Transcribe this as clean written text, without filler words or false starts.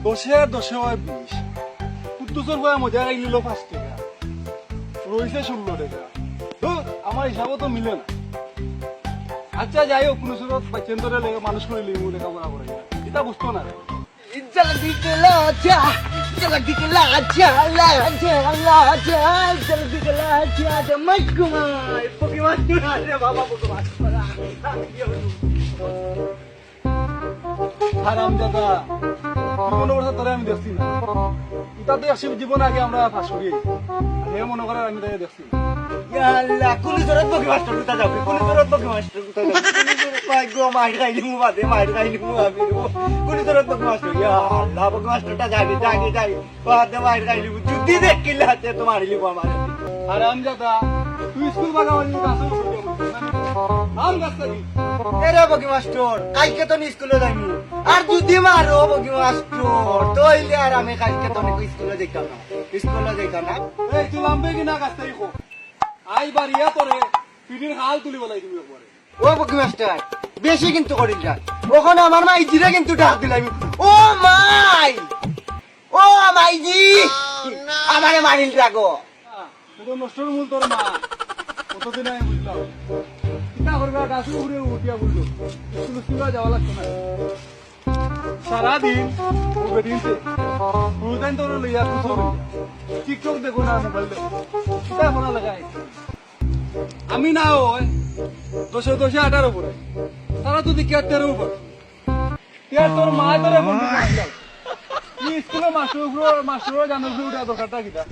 দশে আর দশে হয় 20 কুদ্দুসের বয়া মজা গাইলিল 5 টাকা রইছে 16 টাকা ধুর, আমার হিসাবও তো মিলে না। আচ্ছা যাই হোক কোনো সুরত পাইছেন ধরে মানুষ করে লিমু লেখাপড়া করে এটা বুঝতো না রে। झलक दिखला जा झलक दिखला जा ला जा ला जा झलक दिखला जा मगमा पोकेमॉन रे बाबा पोकेमॉन হারাম দাদা কোনো বছর ধরে আমি দেখছি না এটা তো আসলে জীবন আগে আমরা ফাঁস করি হে মনে করার আমি তাকে দেখছি না। या अल्लाह कुली जरूरत पोकेमॉन उता जाओ कुली जरूरत पोकेमॉन उता जाओ कुली जरूरत पाई गो मार खाइली मु बादे मार खाइली मु आबी कुली जरूरत पोकेमॉन या अल्लाह पोकेमॉन टा जागे जागे जागे बादे मार खाइली जुदी देख के लाते तुम्हारे लिए हमारे হারাম দাদা তুই স্কুল বাগাওয়ালি কাছে আম গাছালি এরে পোকেমॉन কালকে তো নি স্কুলে যাইমু আর যদি মারো পোকেমॉन তো হইলে আর আমি কালকে তো নি স্কুলে যাইতাম না স্কুলে যাইতাম না এই তুই লাম্বে কি না গাছাই কো আই বাড়িয়া তোরে পিডির হাল তুলি বলাই দিবি পরে ও পোকেমॉन বেশি কিন্তু করিল না ওখানে আমার মাই জিরে কিন্তু ডাক দিলাম ও মাই ও মাইজি আমারে মারিল রাগো তো নষ্টর মূল তোর মা কতদিন আমি বুঝলাম কিতা করবা গাছে উড়ে উঠিয়া বুঝলো স্কুল যাওয়া লাগতো না সারাদিন ও বেরিয়েছে রুদান তোর লইয়া কুথো টিকটক দেখো না মোবাইল দেখো কিতা মনে লাগাই আমি না ওই 18 উপরে তারা তো দেখি 13 উপর তোর মা তোর এখন স্কুলে মাস্টার জানো উঠা দরকারটা কিতা